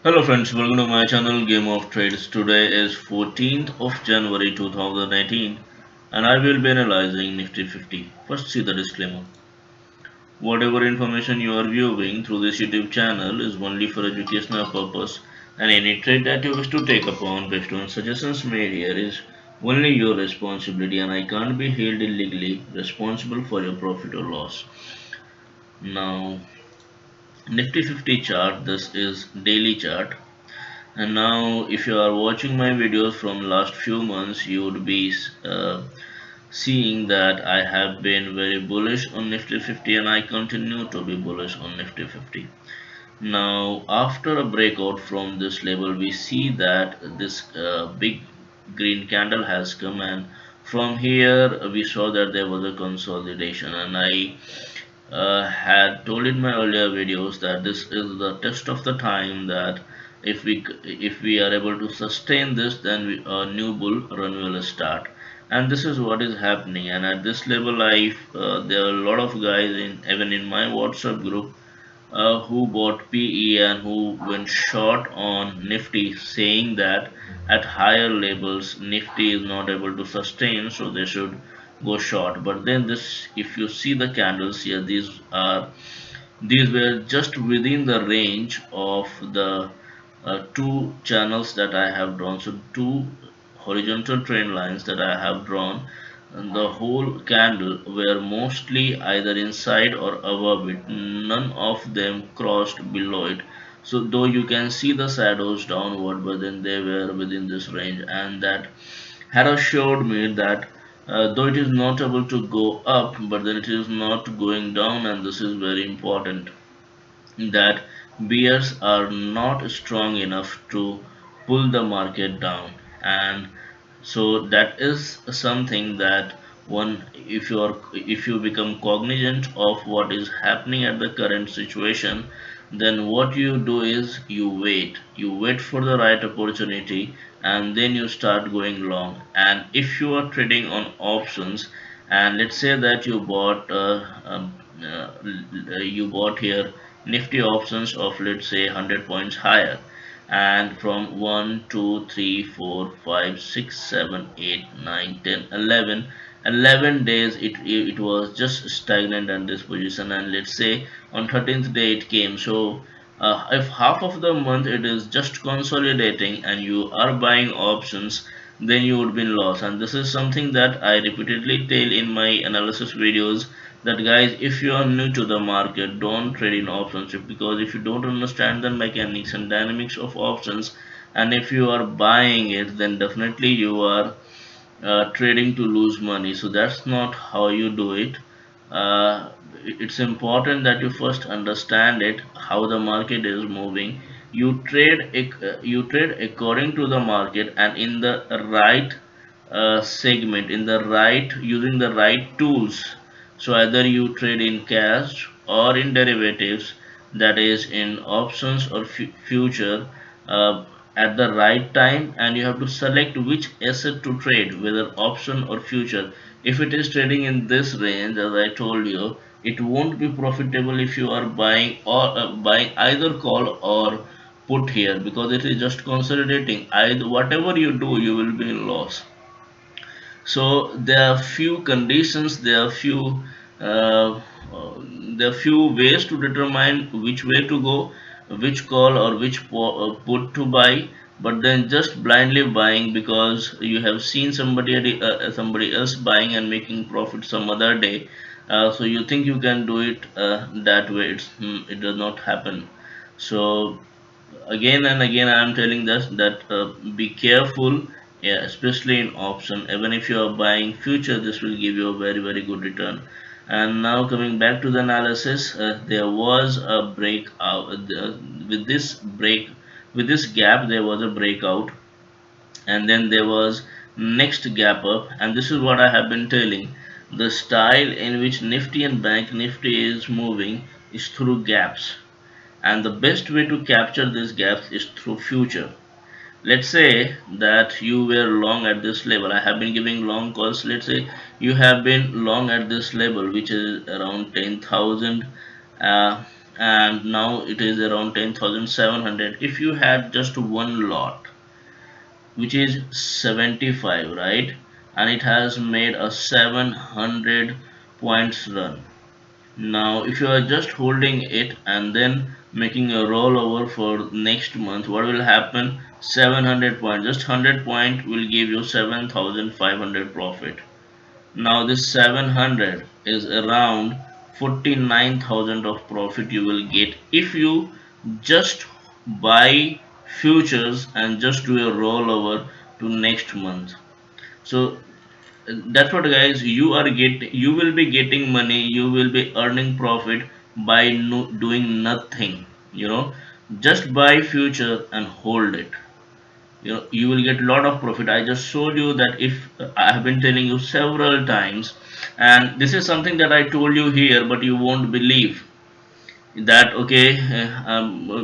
Hello friends, welcome to my channel Game of Trades. Today is 14th of January 2018 and I will be analyzing Nifty 50. First see the disclaimer. Whatever information you are viewing through this YouTube channel is only for educational purpose and any trade that you wish to take upon based on suggestions made here is only your responsibility and I can't be held illegally responsible for your profit or loss. Now Nifty 50 chart, this is daily chart. And now, if you are watching my videos from last few months, you would be seeing that I have been very bullish on Nifty 50 and I continue to be bullish on Nifty 50. Now, after a breakout from this level, we see that this big green candle has come, and from here we saw that there was a consolidation, and I had told in my earlier videos that this is the test of the time that if we are able to sustain this, then a new bull run will start, and this is what is happening. And at this level, there are a lot of guys in even in my WhatsApp group who bought PE and who went short on Nifty, saying that at higher levels Nifty is not able to sustain, so they should go short. But then this, if you see the candles here, these were just within the range of the two channels that I have drawn. So two horizontal trend lines that I have drawn, and the whole candle were mostly either inside or above it. None of them crossed below it. So though you can see the shadows downward, but then they were within this range, and that had assured me that though it is not able to go up, but then it is not going down, and this is very important that bears are not strong enough to pull the market down. And so that is something that one, if you become cognizant of what is happening at the current situation, then what you do is you wait for the right opportunity, and then you start going long. And if you are trading on options, and let's say that you bought here nifty options of, let's say, 100 points higher, and from 1 2 3 4 5 6 7 8 9 10 11 11 days it was just stagnant at this position, and let's say on 13th day it came. So if half of the month it is just consolidating and you are buying options, then you would be in loss. And this is something that I repeatedly tell in my analysis videos, that guys, if you are new to the market, don't trade in options, because if you don't understand the mechanics and dynamics of options, and if you are buying it, then definitely you are trading to lose money. So that's not how you do it. uh, it's important that you first understand it, how the market is moving. You trade according to the market, and in the right segment, in the right, using the right tools. So either you trade in cash or in derivatives, that is in options or future, uh, at the right time, and you have to select which asset to trade, whether option or future. If it is trading in this range, as I told you, it won't be profitable if you are buying, or buying either call or put here, because it is just consolidating. Either whatever you do, you will be in loss. So there are few conditions, uh, there are few ways to determine which way to go, which call or which put to buy. But then just blindly buying because you have seen somebody else buying and making profit some other day, so you think you can do it that way. It does not happen. So again and again I am telling this, that be careful, yeah, especially in option. Even if you are buying future, this will give you a very very good return. And now coming back to the analysis, there was a breakout, with this break, with this gap there was a breakout, and then there was next gap up. And this is what I have been telling, the style in which nifty and bank nifty is moving is through gaps, and the best way to capture these gaps is through future. Let's say that you were long at this level. I have been giving long calls. Let's say you have been long at this level, which is around 10,000, uh, and now it is around 10,700. If you had just one lot, which is 75, right, and it has made a 700 points run. Now if you are just holding it and then making a rollover for next month, what will happen? 700 points, just 100 point will give you 7,500 profit. Now this 700 is around 49,000 of profit you will get if you just buy futures and just do a rollover to next month. So that's what, guys, you will be getting money, you will be earning profit by doing nothing, just buy future and hold it. You will get a lot of profit. I just showed you that. If I have been telling you several times, and this is something that I told you here, but you won't believe that. Okay,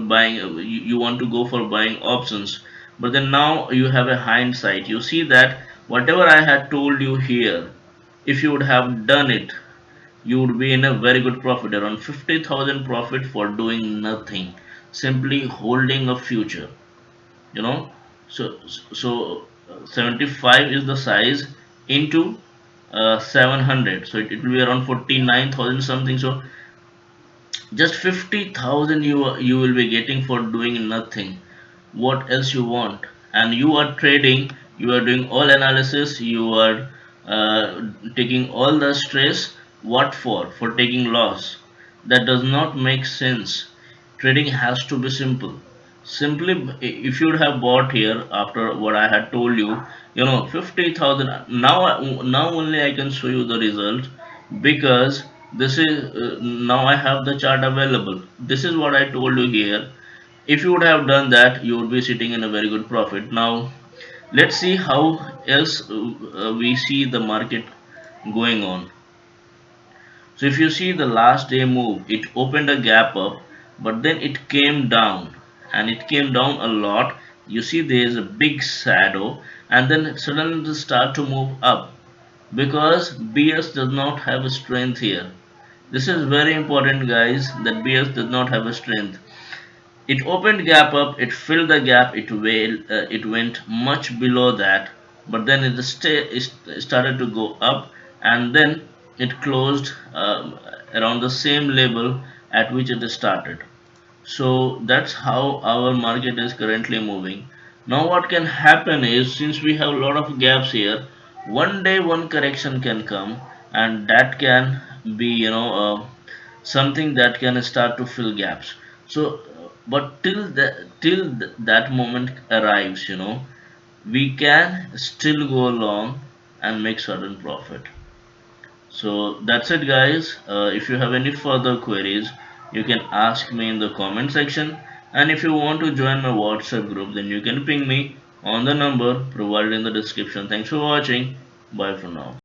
buying, you want to go for buying options, but then now you have a hindsight, you see that whatever I had told you here, if you would have done it, you would be in a very good profit, around 50,000 profit for doing nothing, simply holding a future, you know so 75 is the size into 700, so it will be around 49,000 something. So just 50,000 you will be getting for doing nothing. What else you want? And you are trading, you are doing all analysis, you are taking all the stress. What for taking loss? That does not make sense. Trading has to be simple. Simply, if you would have bought here after what I had told you, 50,000. Now only I can show you the result, because this is now I have the chart available. This is what I told you here. If you would have done that, you would be sitting in a very good profit. Now let's see how else we see the market going on. So if you see the last day move, it opened a gap up, but then it came down, and it came down a lot. You see there is a big shadow, and then it suddenly start to move up, because BS does not have a strength here. This is very important, guys, that BS does not have a strength. It opened gap up, it filled the gap, it went much below that, but then it started to go up, and then it closed around the same level at which it started. So that's how our market is currently moving. Now what can happen is, since we have a lot of gaps here, one day one correction can come, and that can be, something that can start to fill gaps. So but till that moment arrives, we can still go along and make certain profit. So that's it, guys. If you have any further queries, you can ask me in the comment section. And if you want to join my WhatsApp group, then you can ping me on the number provided in the description. Thanks for watching. Bye for now.